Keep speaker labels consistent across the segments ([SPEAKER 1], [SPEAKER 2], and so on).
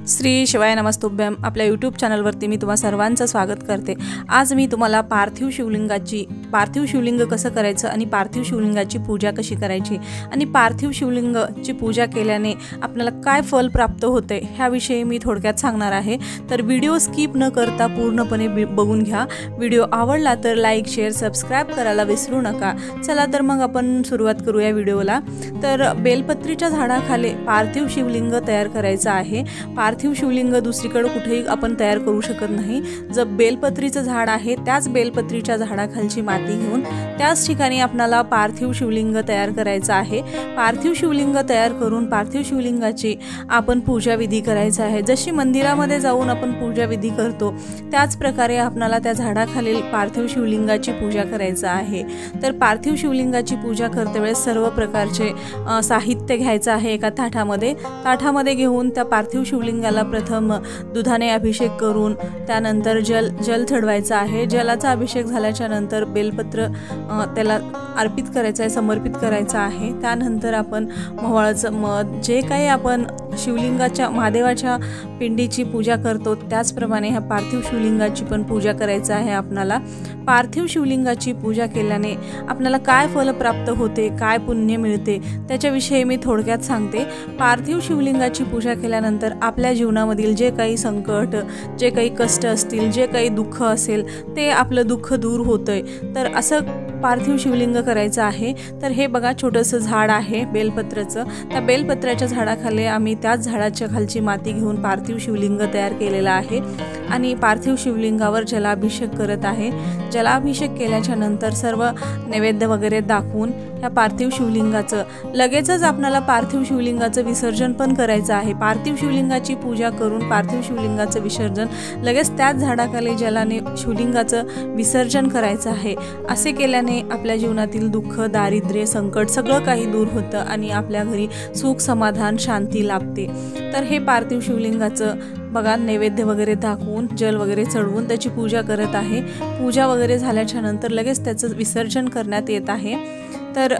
[SPEAKER 1] श्री शिवाय नमस्तुभ्यम आपल्या यूट्यूब चॅनलवरती मी तुम्हा सर्वांचं स्वागत करते। आज मी तुम्हाला पार्थिव शिवलिंग कसं करायचं आणि पार्थिव शिवलिंगाची पूजा कशी करायची आणि पार्थिव शिवलिंगाची पूजा केल्याने आपल्याला काय फल प्राप्त होते ह्याविषयी मी थोडक्यात सांगणार आहे। तर व्हिडिओ स्किप न करता पूर्णपणे बघून घ्या। व्हिडिओ आवडला तर लाईक शेअर सबस्क्राइब करायला विसरू नका। चला तर मग आपण सुरुवात करूया व्हिडिओला। तर बेलपत्रीच्या झाडाखाली पार्थिव शिवलिंग तयार करायचं आहे। पार्थिव शिवलिंग दुसरीकडे कुठेही आपण तयार करू शकत नाही। जर बेलपत्रीचं झाड आहे त्याच बेलपत्रीच्या झाडाखालची माती घेऊन त्याच ठिकाणी आपल्याला पार्थिव शिवलिंग तयार करायचं आहे। पार्थिव शिवलिंग तयार करून पार्थिव शिवलिंगाची आपण पूजा विधी करायचा आहे। जशी मंदिरामध्ये जाऊन आपण पूजा विधी करतो त्याच प्रकारे आपल्याला त्या झाडाखालील पार्थिव शिवलिंगाची पूजा करायचं आहे। तर पार्थिव शिवलिंगाची पूजा करते वेळेस सर्व प्रकारचे साहित्य घ्यायचं आहे। एका ताटामध्ये घेऊन त्या पार्थिव शिवलिंगाला प्रथम दुधाने अभिषेक करून त्यानंतर जल चढवायचा आहे। जलाचा अभिषेक झाल्याच्या नंतर बेलपत्र त्याला अर्पित करायचं आहे, समर्पित करायचं आहे। त्यानंतर आपण मोहळाचं मध जे काही आपण शिवलिंगाच्या महादेवाच्या पिंडीची पूजा करतो त्याचप्रमाणे ह्या पार्थिव शिवलिंगाची पण पूजा करायचं आहे। आपल्याला पार्थिव शिवलिंगाची पूजा केल्याने आपल्याला काय फल प्राप्त होते, काय पुण्य मिळते त्याच्याविषयी मी थोडक्यात सांगते। पार्थिव शिवलिंगाची पूजा केल्यानंतर आपल्या जीवनामधील जे काही संकट, जे काही कष्ट असतील, जे काही दुःख असेल ते आपलं दुःख दूर होतंय। तर असं पार्थिव शिवलिंग करायचं आहे। तर हे बघा छोटंसं झाड आहे बेलपत्राचं। त्या बेलपत्राच्या झाडाखाली आम्ही त्याच झाडाच्या खालची माती घेऊन पार्थिव शिवलिंग तयार केलेला आहे आणि पार्थिव शिवलिंगावर जलाभिषेक करत आहे। जलाभिषेक केल्याच्या नंतर सर्व नैवेद्य वगैरे दाखवून ह्या पार्थिव शिवलिंगाचं लगेचच आपल्याला पार्थिव शिवलिंगाचं विसर्जन पण करायचं आहे। पार्थिव शिवलिंगाची पूजा करून पार्थिव शिवलिंगाचं विसर्जन लगेच त्याच झाडाखाली जलाने शिवलिंगाचं विसर्जन करायचं आहे। असे केल्याने आपल्या जीवनातील दुःख, दारिद्र्य, संकट सगळं काही दूर होतं आणि आपल्या घरी सुख, समाधान, शांती लाभते। तर हे पार्थिव शिवलिंगाचं बघा नैवेद्य वगैरे दाखवून जल वगैरे चढवून त्याची पूजा करत आहे। पूजा वगैरे झाल्याच्या नंतर लगेच त्याचं विसर्जन करण्यात येत आहे। तर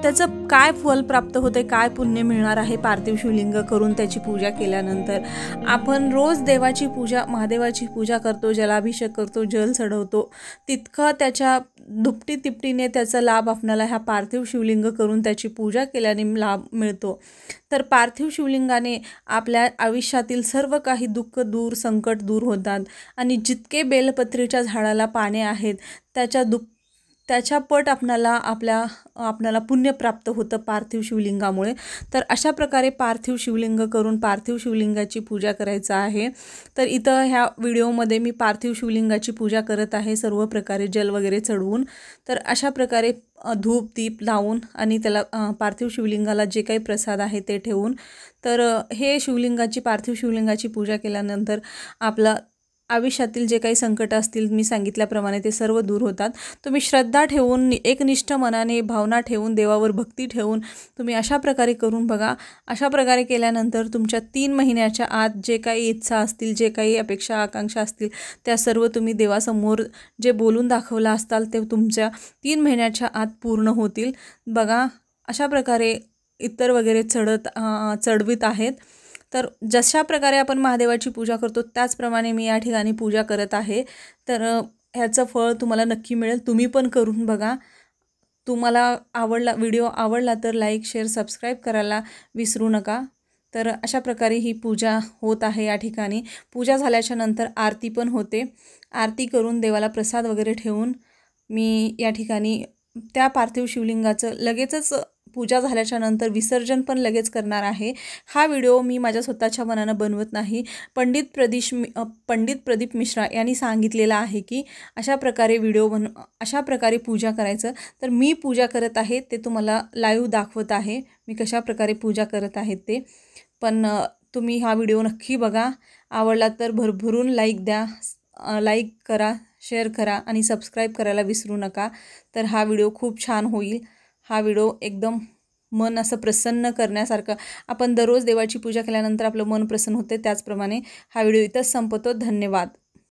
[SPEAKER 1] त्याचं काय फल प्राप्त होते, काय पुण्य मिळणार आहे पार्थिव शिवलिंग करून त्याची पूजा केल्यानंतर। आपण रोज देवाची पूजा, महादेवाची पूजा करतो, जलाभिषेक करतो, जल चढवतो, तितकं त्याच्या दुपटी तिपटीने त्याचा लाभ आपल्याला ह्या पार्थिव शिवलिंग करून त्याची पूजा केल्याने लाभ मिळतो। तर पार्थिव शिवलिंगाने आपल्या आयुष्यातील सर्व काही दुःख दूर, संकट दूर होतात आणि जितके बेलपत्रीच्या झाडाला पाने आहेत त्याच्या पट आपल्याला पुण्य प्राप्त होतं पार्थिव शिवलिंगामुळे। तर अशा प्रकारे पार्थिव शिवलिंग करून पार्थिव शिवलिंगाची पूजा करायचं आहे। तर इथं ह्या व्हिडिओमध्ये मी पार्थिव शिवलिंगाची पूजा करत आहे सर्व प्रकारे जल वगैरे चढवून। तर अशा प्रकारे धूप दीप लावून आणि त्याला पार्थिव शिवलिंगाला जे काही प्रसाद आहे ते ठेवून तर हे पार्थिव शिवलिंगाची पूजा केल्यानंतर आपला आयुष्यातील जे काही संकट असतील मी सांगितल्याप्रमाणे ते सर्व दूर होतात। तुम्ही श्रद्धा ठेवून, एकनिष्ठ मनाने, भावना ठेवून, देवावर भक्ती ठेवून तुम्ही अशा प्रकारे करून बघा। अशा प्रकारे केल्यानंतर तुमच्या 3 महिन्याच्या आत जे काही इच्छा असतील, जे काही अपेक्षा आकांक्षा असतील त्या सर्व तुम्ही देवासमोर जे बोलून दाखवला असताल ते तुमच्या 3 महिन्याच्या आत पूर्ण होतील। बघा अशा प्रकारे इतर वगैरे चढवित आहेत। तर जशा प्रकारे आपण महादेवाची पूजा करतो त्याचप्रमाणे मी या ठिकाणी पूजा करत आहे। तर ह्याचं फळ तुम्हाला नक्की मिळेल, तुम्ही पण करून बघा। तुम्हाला व्हिडिओ आवडला तर लाईक शेअर सबस्क्राईब करायला विसरू नका। तर अशा प्रकारे ही पूजा होत आहे। या ठिकाणी पूजा झाल्याच्या नंतर आरती पण होते। आरती करून देवाला प्रसाद वगैरे ठेवून मी या ठिकाणी त्या पार्थिव शिवलिंगाचं लगेचच पूजा झाल्याच्या नंतर विसर्जन पण लगेच करणार आहे। हा व्हिडिओ मी माझ्या स्वतःच्या मनानं बनवत नाही, पंडित प्रदीप मिश्रा यांनी सांगितलेलं आहे की अशा प्रकारे अशा प्रकारे पूजा करायचं। तर मी पूजा करत आहे ते तुम्हाला लाईव्ह दाखवत आहे मी कशा प्रकारे पूजा करत आहे ते। पण तुम्ही हा व्हिडिओ नक्की बघा, आवडला तर भरभरून लाईक द्या, लाईक करा, शेअर करा आणि सबस्क्राईब करायला विसरू नका। तर हा व्हिडिओ खूप छान होईल। हा व्हिडिओ एकदम मन असं प्रसन्न करण्यासारखं, आपण दररोज देवाची पूजा केल्यानंतर आपलं मन प्रसन्न होते त्याचप्रमाणे हा व्हिडिओ इथंच संपतो। धन्यवाद।